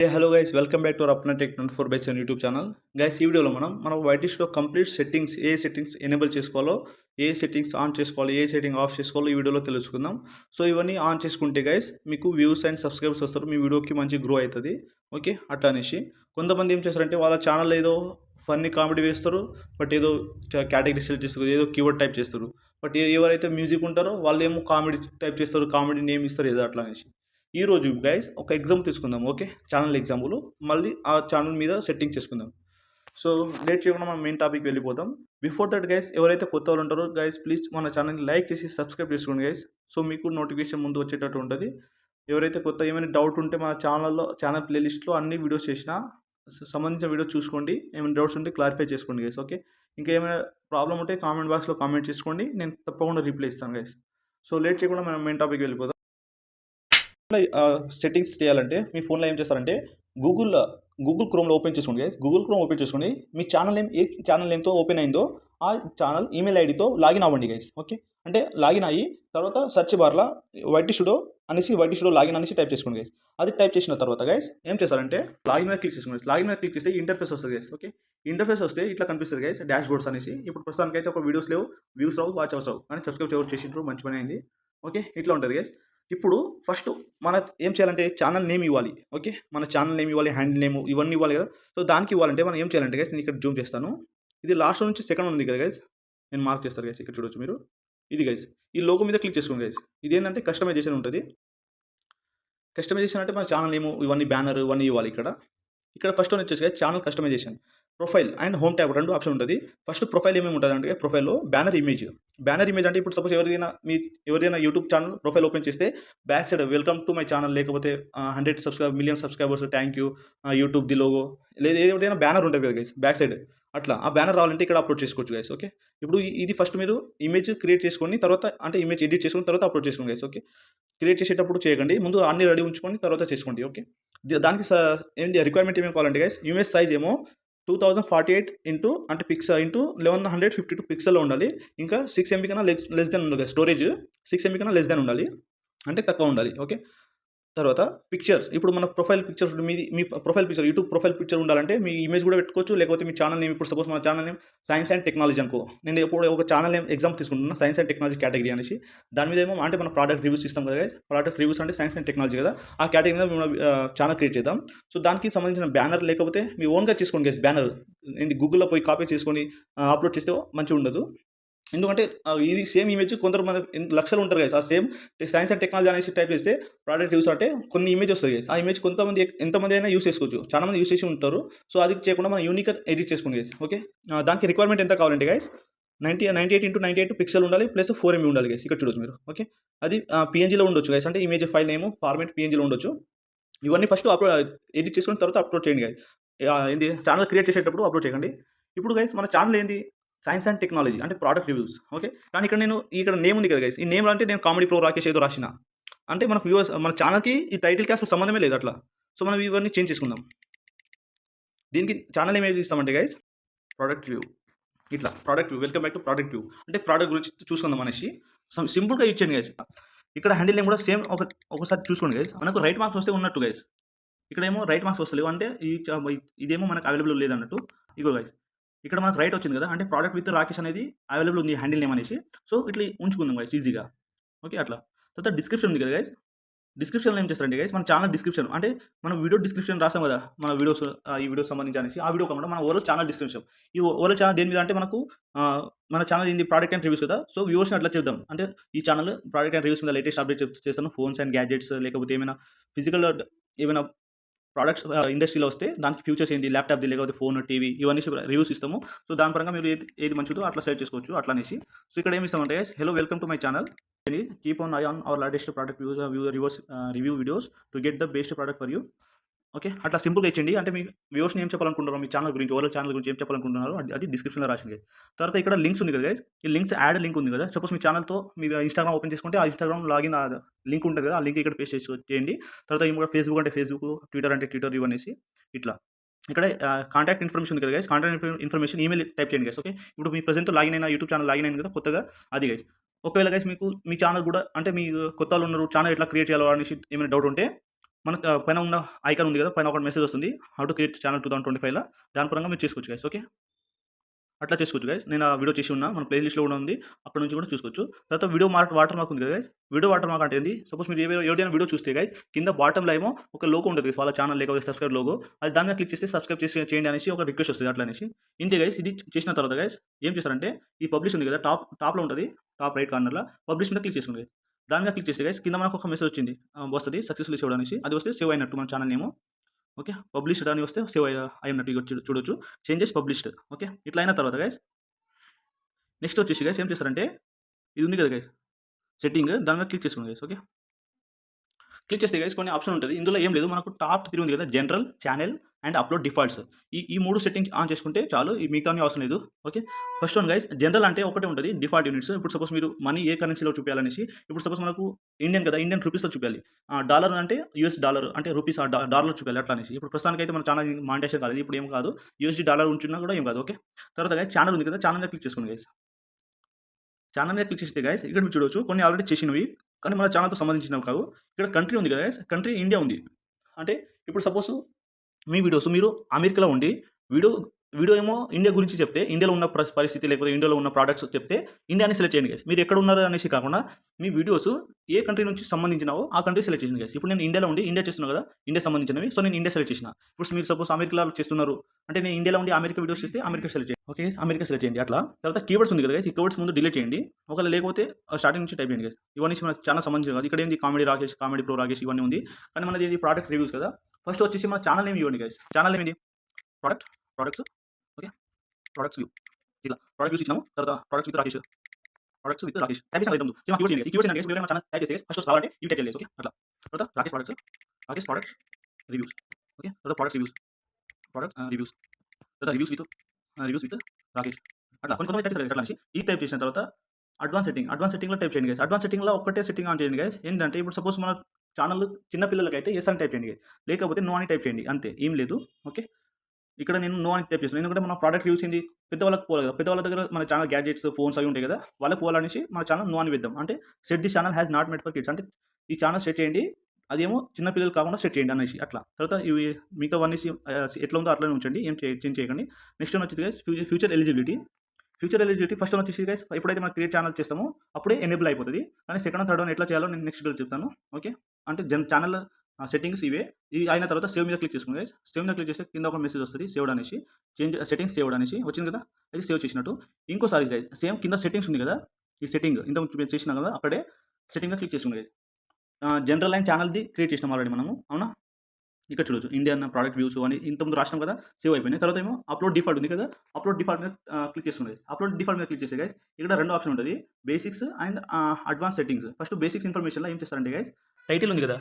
Hello guys, welcome back to our Apna tech 24/7 YouTube channel. Guys, ఈ వీడియోలో మనం వైటిష్లో కంప్లీట్ సెట్టింగ్స్, ఏ సెట్టింగ్స్ ఎనేబుల్ చేసుకోవాలో, ఏ సెట్టింగ్స్ ఆన్ చేసుకోవాలి, ఏ సెట్టింగ్ ఆఫ్ చేసుకోవాలో ఈ వీడియోలో తెలుసుకుందాం. సో ఇవన్నీ ఆన్ చేసుకుంటే గైస్ మీకు వ్యూస్ అండ్ సబ్స్క్రైబర్స్ వస్తారు, మీ వీడియోకి మంచి గ్రో అవుతుంది. ఓకే, అట్లా అనేసి కొంతమంది ఏం చేస్తారంటే వాళ్ళ ఛానల్ ఏదో ఫన్నీ కామెడీ వేస్తారు, బట్ ఏదో కేటగిరీ సెలెక్ట్ చేస్తారు, ఏదో కీవర్డ్ టైప్ చేస్తారు. బట్ ఎవరైతే మ్యూజిక్ ఉంటారో వాళ్ళు ఏమో కామెడీ టైప్ చేస్తారు, కామెడీ నేమ్ ఇస్తారు, ఏదో అట్లా అనేసి. ఈరోజు గైస్ ఒక ఎగ్జాంపుల్ తీసుకుందాం. ఓకే, ఛానల్ ఎగ్జాంపుల్, మళ్ళీ ఆ ఛానల్ మీద సెట్టింగ్ చేసుకుందాం. సో లేట్ చేయకుండా మనం మెయిన్ టాపిక్ వెళ్ళిపోతాం. బిఫోర్ దట్ గైస్, ఎవరైతే కొత్త వాళ్ళు ఉంటారో గైస్ ప్లీజ్ మన ఛానల్ని లైక్ చేసి సబ్స్క్రైబ్ చేసుకోండి గైస్. సో మీకు నోటిఫికేషన్ ముందు వచ్చేటట్టు ఉంటుంది. ఎవరైతే కొత్త ఏమైనా డౌట్ ఉంటే మన ఛానల్ ప్లేలిస్ట్లో అన్ని వీడియోస్ చేసిన సంబంధించిన వీడియోస్ చూసుకోండి. ఏమైనా డౌట్స్ ఉంటే క్లారిఫై చేసుకోండి గైస్. ఓకే, ఇంకా ఏమైనా ప్రాబ్లం ఉంటే కామెంట్ బాక్స్లో కామెంట్ చేసుకోండి, నేను తప్పకుండా రిప్లై ఇస్తాను గైస్. సో లేట్ చేయకుండా మనం మెయిన్ టాపిక్ వెళ్ళిపోదాం. సెట్టింగ్స్ చేయాలంటే మీ ఫోన్లో ఏం చేస్తారంటే గూగుల్ క్రోమ్లో ఓపెన్ చేసుకోండి గైస్. గూగుల్ క్రోమ్ ఓపెన్ చేసుకోండి, మీ ఛానల్ నేమ్ ఏ ఛానల్ నేమ్తో ఓపెన్ అయిందో ఆ ఛానల్ ఈమెయిల్ ఐడితో లాగిన్ అవ్వండి గైస్. ఓకే, అంటే లాగిన్ అయ్యి తర్వాత సెర్చ్ బార్లో వైటీ స్టూడియో లాగిన్ అనేసి టైప్ చేసుకోండి గైస్. అది టైప్ చేసిన తర్వాత గైస్ ఏం చేస్తారంటే లాగిన్ మీద క్లిక్ చేసుకోండి. లాగిన్ మీద క్లిక్ చేస్తే ఇంటర్ఫేస్ వస్తుంది గైస్. ఓకే, ఇంటర్ఫేస్ వస్తే ఇట్లా కనిపిస్తుంది గైస్, డాష్ బోర్డ్స్ అనేసి. ఇప్పుడు ప్రస్తుతానికి అయితే ఒక వీడియోస్ లేవు, వ్యూస్ రావు, వాచ్ అవర్స్ రావు, కానీ సబ్స్క్రైబ్ ఎవరు చేసిండ్రు, మంచి పని అయింది. ఓకే, ఇట్లా ఉంటుంది గైస్. ఇప్పుడు ఫస్ట్ మన ఏం చేయాలంటే ఛానల్ నేమ్ ఇవ్వాలి. ఓకే, మన ఛానల్ నేమ్ ఇవ్వాలి, హ్యాండిల్ నేమ్ ఇవన్నీ ఇవ్వాలి కదా. సో దానికి ఇవ్వాలంటే మనం ఏం చేయాలంటే గైస్, నేను ఇక్కడ జూమ్ చేస్తాను. ఇది లాస్ట్ నుంచి సెకండ్ ఉంది కదా గైస్, నేను మార్క్ చేస్తాను గైస్. ఇక్కడ చూడొచ్చు మీరు, ఇది గైస్. ఈ లోగో మీద క్లిక్ చేసుకోండి గైస్. ఇది ఏంటంటే కస్టమైజేషన్ ఉంటుంది. కస్టమైజేషన్ అంటే మన ఛానల్ నేమ్ ఇవన్నీ బ్యానర్ ఇవన్నీ ఇవ్వాలి. ఇక్కడ ఫస్ట్ వన్ వచ్చేసి channel customization, profile and home tab రెండు ఆప్షన్ ఉంటుంది. ఫస్ట్ ప్రొఫైల్ ఏమేమి ఉంటుంది అంటే ప్రొఫైల్లో బ్యానర్ ఇమేజ్ అంటే ఇప్పుడు సపోజ్ ఎవరిదైనా యూట్యూబ్ ఛానల్ ప్రొఫైల్ ఓపెన్ చేస్తే back side welcome to my channel, లేకపోతే 100 million subscribers, thank you YouTube the logo, లేదా ఏదైనా బ్యానర్ ఉంటుంది కదా గైస్ బ్యాక్ సైడ్. అట్లా ఆ బ్యానర్ రావాలంటే ఇక్కడ అప్లోడ్ చేసుకోవచ్చు గైస్. ఓకే, ఇప్పుడు ఇది ఫస్ట్ మీరు ఇమేజ్ క్రియేట్ చేసుకొని తర్వాత, అంటే ఇమేజ్ ఎడిట్ చేసుకుని తర్వాత అప్లోడ్ చేసుకోండి గైస్. ఓకే, క్రియేట్ చేసేటప్పుడు చేయకండి, ముందు అన్ని రెడీ ఉంచుకొని తర్వాత చేసుకోండి. ఓకే, దానికి ఏంటి రిక్వైర్మెంట్ ఏమేమి కావాలంటే గైస్, ఇమేజ్ సైజ్ ఏమో 2048 ఇంటూ అంటే ఇంటూ 1152 పిక్సెల్లో ఉండాలి. ఇంకా 6 MB కన్నా లెస్ దెన్ ఉండాలి. స్టోరేజ్ 6 MB కన్నా లెస్ దెన్ ఉండాలి, అంటే తక్కువ ఉండాలి. ఓకే, తర్వాత పిక్చర్స్, ఇప్పుడు మన ప్రొఫైల్ పిక్చర్స్, మీ profile picture, YouTube profile picture ఉండాలంటే మీ ఇమేజ్ కూడా పెట్టుకోవచ్చు, లేకపోతే మీ ఛానల్ నేమ్, ఇప్పుడు సపోజ్ మన channel name science and technology అనుకో, నేను ఇప్పుడు ఒక ఛానల్ నేమ్ ఎగ్జాంపుల్ తీసుకుంటున్నా, సైన్స్ అండ్ టెక్నాలజీ కేటగిరీ అనేసి. దాని మీద ఏమో అంటే మన ప్రోడక్ట్ రివ్యూస్ ఇస్తాం కదా గైస్, ప్రోడక్ట్ రివ్యూస్ అంటే సైన్స్ అండ్ టెక్నాలజీ కదా, ఆ కేటగిరీ మీద మేము ఛానల్ క్రియేట్ చేద్దాం. సో దానికి సంబంధించిన బ్యానర్, లేకపోతే మీ ఓన్గా చేసుకోండి గైస్. బ్యానర్ ఏంది గూగుల్లో పోయి కాపీ చేసుకొని అప్లోడ్ చేస్తే మంచిగా ఉండదు. ఎందుకంటే ఇది సేమ్ ఇమేజ్ కొందరు మన లక్షలు ఉంటారు గైస్, ఆ సేమ్ సైన్స్ అండ్ టెక్నాలజీ అనేసి టైప్ చేస్తే ప్రోడక్ట్ యూస్ అంటే కొన్ని ఇమేజ్ వస్తుంది గైస్. ఆ ఇమేజ్ కొంతమంది ఎంతమంది అయినా యూస్ చేసుకోవచ్చు, చాలా మంది యూస్ చేసి ఉంటారు. సో అది చేయకుండా మనం యూనిక్ ఎడిట్ చేసుకోండి గైస్. ఓకే, దానికి రిక్వైర్మెంట్ ఎంత కావాలంటే గైస్ 98 ఇంటూ 98 పిక్సెల్ ఉండాలి, ప్లస్ 4 MB ఉండాలి గైస్. ఇక్కడ చూడొచ్చు మీరు. ఓకే, అది PNGలో ఉండొచ్చు గైస్, అంటే ఇమేజ్ ఫైల్ నేమ్ ఫార్మేట్ PNGలో ఉండొచ్చు. ఇవన్నీ ఫస్ట్ ఎడిట్ చేసుకుని తర్వాత అప్లోడ్ చేయండి గైస్. ఏంది ఛానల్ క్రియేట్ చేసేటప్పుడు అప్లోడ్ చేయండి. ఇప్పుడు గైస్ మన ఛానల్ ఏంది, సైన్స్ అండ్ టెక్నాలజీ అంటే ప్రోడక్ట్ రివ్యూస్. ఓకే, కానీ ఇక్కడ నేమ్ ఉంది కదా గైస్, ఈ నేమ్ అంటే నేను కామెడీ ప్రో రాకేష్ ఏదో రాసిన, అంటే మన వ్యూవర్స్ మన ఛానల్కి ఈ టైటిల్కి అసలు సంబంధమే లేదు అట్లా. సో మనం ఇవన్నీ చేంజ్ చేసుకుందాం. దీనికి ఛానల్ ఏం ఇస్తామంటే గైస్ ప్రోడక్ట్ రివ్యూ, ఇట్లా product view, welcome back to product view, అంటే ప్రోడక్ట్ గురించి చూసుకుందాం అనేసి సింపుల్గా ఇచ్చాను గైస్. ఇక్కడ హ్యాండిల్ నేమ్ కూడా సేమ్ ఒకసారి చూసుకోండి గైస్. మనకు రైట్ మార్క్స్ వస్తే ఉన్నట్టు గైస్, ఇక్కడేమో రైట్ మార్క్స్ వస్తలేవు, అంటే ఇదేమో మనకు అవైలబుల్ లేదన్నట్టు. ఇగో గైస్, ఇక్కడ మనకు రైట్ వచ్చింది కదా, అంటే ప్రోడక్ట్ విత్ రాకేష్ అనేది అవైలబుల్ ఉంది హ్యాండిల్ నేమ్ అనేసి. సో ఇట్లా ఉంచుకుందాం గైస్ ఈజీగా. ఓకే, అట్లా. తర్వాత డిస్క్రిప్షన్ ఉంది కదా గైస్, డిస్క్రిప్షన్లో ఏం చేస్తారంటే గైస్ మన ఛానల్ డిస్క్రిప్షన్, అంటే మనం వీడియో డిస్క్రిప్షన్ రాసాం కదా, మన వీడియోస్ ఈ వీడియో సంబంధించి అనేసి, ఆ వీడియో కాకుండా మన ఓవరాల్ ఛానల్ డిస్క్రిప్షన్. ఈ ఓవరాల్ ఛానల్ దేని మీద అంటే మనకు మన ఛానల్ ఏంది ప్రోడక్ట్ అండ్ రివ్యూస్ కదా. సో వ్యూవర్స్ని అట్లా చెప్దాం, అంటే ఈ ఛానల్ ప్రోడక్ట్ అండ్ రివ్యూస్ మీద లేటెస్ట్ అప్డేట్ చేస్తాను, ఫోన్స్ అండ్ గ్యాడ్జెట్స్, లేకపోతే ఏమైనా ఫిజికల్ ఏమైనా ప్రోడక్ట్స్ ఇండస్ట్రీలో వస్తే దానికి ఫ్యూచర్స్ ఏంటి, ల్యాప్టాప్ది లేకపోతే ఫోన్, టీవీ, ఇవన్నీ రివ్యూస్ ఇస్తాము. సో దాని పరంగా మీరు ఏది మంచిదో అట్లా సెలెక్ట్ చేసుకోవచ్చు అట్లా అనేసి. సో ఇక్కడ ఏమి ఇస్తామంటే hello welcome to my channel, keep on I on hour latest product review videos to get the best product for you. Okay, అట్లా సింపుల్గా ఇచ్చిండి, అంటే మీ వ్యూవర్స్ని ఏం చెప్పాలనుకుంటున్నారో, మీ ఛానల్ గురించి, ఓవరాల్ ఛానల్ గురించి ఏం చెప్పాలనుకుంటున్నారో అది డిస్క్రిప్షన్లో రాసింది. తర్వాత ఇక్కడ లింక్స్ ఉంది కదా గైస్, ఈ లింక్స్ యాడ్ లింక్ ఉంది కదా. సపోజ్ మీ ఛానల్తో మీ ఇన్స్టాగ్రామ్ ఓపెన్ చేసుకుంటే ఆ ఇన్స్టాగ్రామ్ లాగిన్ లింక్ ఉంటుంది కదా, ఆ లింక్ ఇక్కడ పేస్ట్ చేయండి. తర్వాత ఇంకా ఫేస్బుక్ అంటే ఫేస్బుక్, ట్విట్టర్ అంటే ట్విట్టర్ ఇవనేసి ఇట్లా. ఇక్కడ కాంటాక్ట్ ఇన్ఫర్మేషన్ ఉంది కదా guys, contact information email type చేయండి గైస్. ఓకే, ఇప్పుడు మీ ప్రెజెంట్ లాగిన్ అయిన యూట్యూబ్ ఛానల్ లాగిన్ అయింది కదా కొత్తగా, అది గైస్. ఒకవేళ గైస్ మీకు మీ ఛానల్ కూడా, అంటే మీ కొత్త వాళ్ళు ఉన్నారు, ఛానల్ ఎట్లా క్రియేట్ చేయాలో అనేసి ఏమైనా డౌట్ ఉంటే మన పైన ఉన్న ఐకాన్ ఉంది కదా, పైన ఒక మెసేజ్ వస్తుంది, హౌ టు క్రియేట్ ఛానల్ 2025లో. దాని పరంగా మీరు చేసుకోవచ్చు గైస్. ఓకే, అట్లా చేసుకోవచ్చు గైస్. నేను ఆ వీడియో చేసి ఉన్నా, మన ప్లేలిస్ట్లో కూడా ఉంది, అక్కడ నుంచి కూడా చూసుకోవచ్చు. తర్వాత వీడియో వాటర్ మార్క్ ఉంది కదా గైస్. వీడియో వాటర్ మార్క్ అంటే ఏంది? సపోజ్ మీరు ఎవరైనా వీడియో చూస్తే గైస్, కింద బాటంలో ఏమో ఒక లోగో ఉంటుంది వాళ్ళ ఛానల్ లేకపోతే సబ్స్క్రైబ్ లోగో, అది దాని మీద క్లిక్ చేస్తే సబ్స్క్రైబ్ చేయండి అనేసి ఒక రిక్వెస్ట్ వస్తుంది అట్లా అనేసి. ఇంతే గైస్. ఇది చేసిన తర్వాత గైస్ ఏం చేస్తారంటే, ఈ పబ్లిష్ ఉంది కదా, టాప్లో ఉంటుంది, టాప్ రైట్ కార్నర్లో పబ్లిష్ మీద క్లిక్ చేసుకోండి గైస్. దాని మీద క్లిక్ చేస్తే గైస్ కింద మనకు ఒక మెసేజ్ వచ్చింది, వస్తుంది సక్సెస్ఫుల్ సేవ్ అనేసి. అది వస్తే సేవ్ అయినట్టు మన ఛానల్ నేమ్. ఓకే, పబ్లిష్డ్ అని వస్తే సేవ్ అయినట్టు చూడొచ్చు. Changes published. ఓకే, ఇట్లా అయిన తర్వాత గైస్ నెక్స్ట్ వచ్చేసి గైస్ ఏం చేస్తారంటే, ఇది ఉంది కదా గైస్ సెట్టింగ్, దాని మీద క్లిక్ చేసుకోండి గైస్. ఓకే, క్లిక్ చేస్తే గైస్ కొన్ని ఆప్షన్ ఉంటుంది. ఇందులో ఏం లేదు, మనకు టాప్ 3 ఉంది కదా, general, channel and upload defaults. ఈ 3 సెట్టింగ్స్ ఆన్ చేసుకుంటే చాలు, ఈ మిగతా అవసరం లేదు. Okay, first one guy's, general అంటే ఒకటే ఉంటుంది, డిఫాల్ట్ యూనిట్స్. ఇప్పుడు సపోజ్ మీరు మనీ ఏ కరెన్సీలో చూపించాలనేసి, ఇప్పుడు సపోజ్ మనకు ఇండియన్ కదా, ఇండియన్ రూపీస్లో చూపించాలి. డాలర్ అంటే యూఎస్ డాలర్ అంటే రూపీస్ డాలర్లో చూపించాలి అట్లా అనేసి. ఇప్పుడు ప్రస్తుతానికి అయితే మన చాలా మానిటైజేషన్ కాలేదు, ఇప్పుడు ఏం కాదు, యూఎస్డీ డాలర్ ఉంచున్నా కూడా ఏం కాదు. ఓకే, తర్వాత గైస్ ఛానల్ ఉంది కదా, ఛానల్ మీద క్లిక్ చేసుకోండి గైస్. ఛానల్ మీద క్లిక్ చేస్తే గైస్ ఇక్కడ మీరు చూడవచ్చు, కొన్ని ఆల్రెడీ చేసినవి కానీ మన ఛానల్తో సంబంధించినవి కావు. ఇక్కడ కంట్రీ ఉంది కదా గైస్, కంట్రీ ఇండియా ఉంది. అంటే ఇప్పుడు సపోజ్ మీ వీడియోస్ మీరు అమెరికాలో ఉండి వీడియో ఏమో ఇండియా గురించి చెప్తే, ఇండియాలో ఉన్న పరిస్థితి లేకపోతే ఇండియాలో ఉన్న ప్రోడక్ట్స్ చెప్తే ఇండియాని సెలెక్ట్ చేయండి గైస్. మీరు ఎక్కడ ఉన్నారు అనేసి కాకుండా మీ వీడియోస్ ఏ కంట్రీ నుంచి సంబంధించినావో ఆ కంట్రీ సెలెక్ట్ చేయండి గైస్. ఇప్పుడు నేను ఇండియాలో ఉండి ఇండియా చేస్తున్నాను కదా, ఇండియా సంబంధించినవి, సో నేను ఇండియా సెలెక్ట్ చేసిన. ఇప్పుడు మీరు సపోజ్ అమెరికాలో చేస్తున్నారు అంటే, నేను ఇండియాలో ఉండి అమెరికా వీడియోస్ చేస్తే అమెరికా సెలెక్ట్ చేయండి. ఓకే, అమెరికా సెలెక్ట్ చేయండి. అట్లా తర్వాత కీవర్డ్స్ ఉంది కదా గైస్, ఈ కీవర్డ్స్ ముందు డిలీట్ చేయండి. ఒకవేళ లేకపోతే స్టార్టింగ్ నుంచి టైప్ చేయండి గైస్. ఇవన్నీ మనకు చాలా సంబంధించి కాదు. ఇక్కడ ఏంది comedy Rakesh, comedy pro Rakesh ఇవన్నీ ఉంది, కానీ మనది ఇది ప్రోడక్ట్ రివ్యూస్ కదా. ఫస్ట్ వచ్చేసి మన ఛానల్ నేమ్ ఇవ్వండి గైస్. ఛానల్ నేమ్ ఇది ప్రొడక్ట్స్. Okay, products view. ఇలా ప్రొడక్ట్ వ్యూస్ ఇచ్చినాము. తర్వాత ప్రొడక్ట్స్ విత్ రాకేష్ టైప్ చేసిన ఐటమ్ సేమ్ కీవర్డ్స్ చేయండి. కీవర్డ్స్ ఏంటి? మన ఛానల్ టైప్ చేస్తే ఫస్ట్ రావాలంటే ఇవి టైప్ చేయాలి. ఓకే, అట్లా తర్వాత రాకేష్ ప్రొడక్ట్స్ రివ్యూస్. ఓకే, తర్వాత ప్రొడక్ట్స్ రివ్యూస్, రివ్యూస్, తర్వాత రివ్యూస్ విత్ రాకేష్. అట్లా కొంతమంది టైప్ చేస్తారు అట్లా అనేసి. ఈ టైప్ చేసిన తర్వాత అడ్వాన్స్ సెట్టింగ్లో టైప్ చేయండి గైస్. అడ్వాన్స్ సెట్టింగ్లో ఒకటే సెట్టింగ్ ఆన్ చేయండి గైస్. ఏంటంటే ఇప్పుడు సపోజ్ మన ఛానల్ చిన్న పిల్లలకైతే ఎస్ అని టైప్ చేయండి గైస్, లేకపోతే నో అని టైప్ చేయండి, అంతే, ఏం లేదు. ఓకే, ఇక్కడ నేను నో అని టైప్ చేస్తున్నాను, ఎందుకంటే మన ప్రోడక్ట్ రివ్యూస్ ఏంది పెద్దవాళ్ళకి పోవాలి కదా, పెద్దవాళ్ళ దగ్గర మన ఛానల్ గ్యాడ్జెట్స్ ఫోన్స్ అవి ఉంటాయి కదా, వాళ్ళకి పోవాలనేసి మన ఛానల్ నో అని వేద్దాం. అంటే set the channel has not made for kids, అంటే ఈ ఛానల్ సెట్ చేయండి, అదేమో చిన్న పిల్లలు కాకుండా సెట్ చేయండి అనేసి అట్లా. తర్వాత ఇవి మిగతా అనేసి ఎట్లా ఉందో అట్లనే ఉంచండి, ఏం చేంజ్ చేయకండి. నెక్స్ట్ వన్ వచ్చేది guys future eligibility. First one వచ్చేసి గైస్, ఎప్పుడైతే మనం క్రియేట్ ఛానల్ చేస్తామో అప్పుడే ఎనేబుల్ అయిపోతుంది, కానీ సెకండ్ థర్డ్ వన్ ఎట్లా చేయాలో నేను నెక్స్ట్ చెప్తాను. ఓకే, అంటే ఛానల్ సెట్టింగ్స్ ఇవే. ఇవి అయిన తర్వాత సేవ్ మీద క్లిక్ చేసుకోండి గైస్. సేవ్ మీద క్లిక్ చేస్తే కింద ఒక మెసేజ్ వస్తుంది, సేవ్డ్ అనేసి, సెట్టింగ్స్ సేవ్డ్ అనేసి వచ్చింది కదా, అది సేవ్ చేసినట్టు. ఇంకోసారి గైస్ సేమ్ కింద సెట్టింగ్స్ ఉంది కదా, ఈ సెట్టింగ్ ఇంత చేసినా కదా, అక్కడే సెట్టింగ్ మీద క్లిక్ చేసుకోండి గైస్. జనరల్ అండ్ ఛానల్ది క్రియేట్ చేసినాం ఆల్రెడీ మనము, అవునా. ఇక్కడ చూడొచ్చు ఇండియన్ ప్రోడక్ట్ వ్యూస్ అని ఇంతకుముందు రాసినాం కదా, సేవ్ అయిపోయినాయి. తర్వాత ఏమో అప్లోడ్ డిఫాల్ట్ ఉంది కదా, అప్లోడ్ డిఫాల్ట్ మీద క్లిక్ చేసుకోండి గైస్. అప్లోడ్ డిఫాల్ట్ మీద క్లిక్ చేస్తే గైస్ ఇక్కడ రెండు ఆప్షన్ ఉంటుంది, basics and advance settings. First basics ఇన్ఫర్మేషన్లో ఏం చేస్తారంటే గైస్, టైటిల్ ఉంది కదా,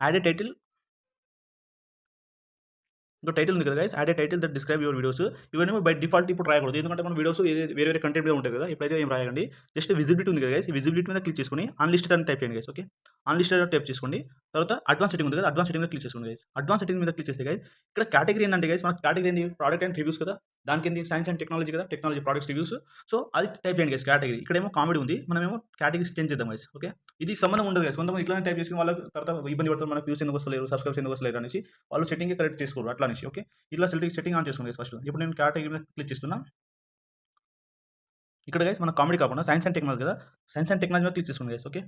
యాడ్ ఏ టైటిల్, ఇంకా టైటిల్ ఉంది కదా guys, add a title that describe your videos. ఇవన్నీ బై డిఫాల్ట్ ఇప్పుడు రాయకూడదు, ఎందుకంటే మన వీడియోస్ వేరే కంటెంట్ మీద ఉంటుంది కదా, ఇప్పుడైతే ఏం రాయండి. జస్ట్ విజిబిలిటీ ఉంది కదా గైస్, ఈ విజిబిలిటీ మీద క్లిక్ చేసుకుని అన్లిస్టెడ్ అని టైప్ చేయండి గైస్. ఓకే, అన్లిస్టెడ్ టైప్ చేసుకోండి. తర్వాత అడ్వాన్స్ సెట్టింగ్ ఉంది కదా, అడ్వాన్స్ సెట్టింగ్ మీద క్లిక్ చేసుకోండి గైస్. అడ్వాన్స్ సెట్టింగ్ మీద క్లిక్ చేస్తే గైస్ ఇక్కడ కేటగిరీ ఏంటంటే గైస్, మన కేటగిరీ ఏంది, ప్రోడక్ట్ అండ్ రివ్యూస్ కదా, దానికి ఏంది సైన్స్ అండ్ టెక్నాలజీ కదా, టెక్నాలజీ ప్రోడక్ట్స్ రివ్యూస్. సో అది టైప్ చేయండి గైస్ కేటగిరీ. ఇక్కడేమో కామెడీ ఉంది, మనమేమో కేటగిరీ చేంజ్ చేద్దాం గైస్. ఓకే, ఇది సంబంధం ఉండదు గైస్, కొంతమంది ఇట్లానే టైప్ చేసుకుని వాళ్ళకి తర్వాత ఇబ్బంది పడుతుంది, మనకు వ్యూస్ ఎందుకు వస్తలేరు, సబ్స్క్రైబ్స్ ఎందుకు వస్తలేరు అనేసి వాళ్ళు సెట్టింగ్ కరెక్ట్ చేసుకోరు అట్లా అనేసి. ఓకే, ఇట్లా సెట్టింగ్ ఆన్ చేసుకోండి ఫస్ట్. ఇప్పుడు నేను కేటగిరీ మీద క్లిక్ చేస్తున్నా. ఇక్కడ గైస్ మన కామెడీ కాకుండా సైన్స్ అండ్ టెక్నాలజీ కదా, సైన్స్ అండ్ టెక్నాలజీ మీద క్లిక్ చేసుకోండి గైస్. ఓకే,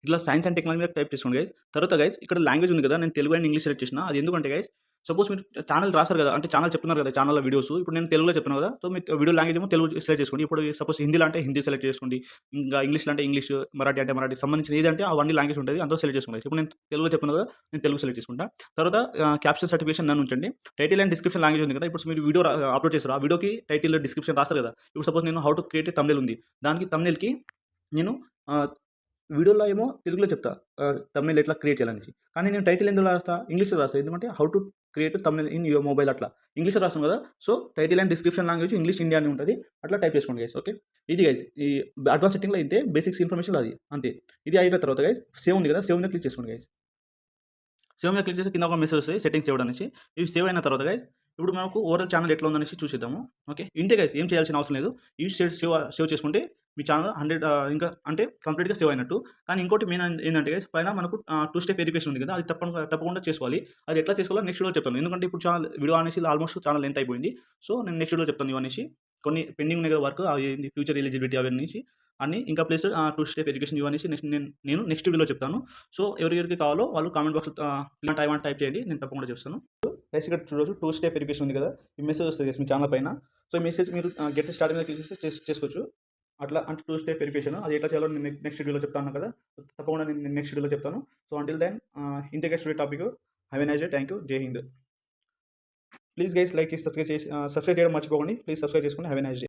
ఇట్లా సైన్స్ అండ్ టెక్నాలజీ మీద టైప్ చేసుకోండి గైస్. తర్వాత గైస్ ఇక్కడ లాంగ్వేజ్ ఉంది కదా, నేను తెలుగు అండ్ ఇంగ్లీష్ సెలెక్ట్ చేసిన. అది ఎందుకంటే గైస్ సపోజ్ మీరు ఛానల్ రాస్తారు కదా, అంటే ఛానల్ చెప్తున్నారు కదా, ఛానల్ వీడియోస్ ఇప్పుడు నేను తెలుగులో చెప్తున్నాను కదా, సో మీ వీడియో లాంగ్వేజ్ ఏమో తెలుగు సెలెక్ట్ చేసుకోండి. ఇప్పుడు సపోజ్ హిందీలో అంటే హిందీ సెలెక్ట్ చేసుకోండి, ఇంకా ఇంగ్లీష్లో అంటే ఇంగ్లీష్, మరాఠీ అంటే మరాఠీ, సంబంధించిన ఏదంటే అవన్నీ లాంగ్వేజ్ ఉంటుంది, అందులో సెలెక్ట్ చేసుకోండి. ఇప్పుడు నేను తెలుగులో చెప్తున్నాను కదా, నేను తెలుగు సెలెక్ట్ చేసుకుంటా. తర్వాత క్యాప్షన్ సర్టిఫికేషన్ నన్ను ఉంచండి. టైటిల్ అండ్ డిస్క్రిప్షన్ లాంగ్వేజ్ ఉంది కదా, ఇప్పుడు మీరు వీడియో అప్లోడ్ చేస్తారు, ఆ వీడియోకి టైటిల్ డిస్క్రిప్షన్ రాస్తారు కదా. ఇప్పుడు సపోజ్ నేను హౌ టు క్రియేట్ తమిళ్ ఉంది, దానికి తమిళ్కి నేను వీడియోలో ఏమో తెలుగులో చెప్తా తమిళ్ ఎట్లా క్రియేట్ చేయాలనేసి, కానీ నేను టైటిల్ ఎందులో రాస్తా, ఇంగ్లీష్లో రాస్తాను, ఎందుకంటే how to create Tamil in your mobile అట్లా ఇంగ్లీష్లో రాస్తాను కదా. So title and description language English India అని ఉంటుంది, అట్లా టైప్ చేసుకోండి గైస్. ఓకే, ఇది గైస్ ఈ అడ్వాన్స్ సెట్టింగ్లో అయితే బేసిక్స్ ఇన్ఫర్మేషన్ అది అంతే. ఇది అయిన తర్వాత గైస్ సేవ్ ఉంది కదా, సేవ్ మీద క్లిక్ చేసుకోండి గైస్. సేవ్ మీద క్లిక్ చేసి కింద ఒక మెసేజ్ వస్తుంది, సెట్టింగ్స్ సేవ్ అనేసి. ఇవి సేవ్ అయిన తర్వాత గైస్ ఇప్పుడు మనకు ఓవరాల్ ఛానల్ ఎట్లా ఉందనేసి చూసేద్దాము. ఓకే. ఇంతే గైస్, ఏం చేయాల్సిన అవసరం లేదు. ఇవి సేవ్ చేసుకుంటే మీ ఛానల్ 100 ఇంకా అంటే కంప్లీట్‌గా సేవ్ అయినట్టు. కానీ ఇంకోటి మెయిన్ ఏందంటే గైస్, పైన మనకు 2 స్టెప్ వెరిఫికేషన్ ఉంది కదా! అది తప్పకుండా చేసుకోవాలి. అది ఎట్లా చేసుకోవాలో నెక్స్ట్ వీడియోలో చెప్తాను. ఎందుకంటే ఇప్పుడు వీడియో అనేసి ఆల్మోస్ట్ ఛానల్ లెంత్ అయిపోయింది. సో, నేను నెక్స్ట్ వీడియోలో చెప్తాను ఇవనేసి. కొన్ని పెండింగ్ ఉన్నాయి కదా వర్క్, అవి ఫ్యూచర్ ఎలిజిబిలిటీ అవన్నీసి అన్నీ, ఇంకా ప్లస్ 2 స్టెప్ వెరిఫికేషన్ ఇవనేసి నేను నెక్స్ట్ వీడియోలో చెప్తాను. సో, ఎవరెవరికి కావాలో వాళ్ళు కామెంట్ బాక్స్‌లో ఇలాంటి ఐ వాంట్ టైప్ చేయండి. నేను తప్పకుండా చేస్తాను. గైస్, ఇక్కడ చూడొచ్చు 2 స్టెప్ వెరిఫికేషన్ ఉంది కదా! ఈ మెసేజ్ వస్తది గైస్ మీ ఛానల్ పైన. సో, ఈ మెసేజ్ మీరు గెట్ స్టార్ట్ మీద క్లిక్ చేస్తే చేసుకోవచ్చు. అట్లా అంటే 2 స్టెప్ వెరిఫికేషన్. అది ఎట్లా చేయాలో నేను నెక్స్ట్ వీడియోలో చెప్తాను కదా! తప్పకుండా నేను నెక్స్ట్ వీడియోలో చెప్తాను. సో, అంటిల్ దెన్ ఇంతే guys today topic. Have a nice day. Thank you. జై హింద్. ప్లీజ్ గైస్, లైక్ చేసి సబ్స్క్రైబ్ చేయడం మర్చిపోకండి. ప్లీజ్ సబ్స్క్రైబ్ చేసుకోండి. Have a nice day.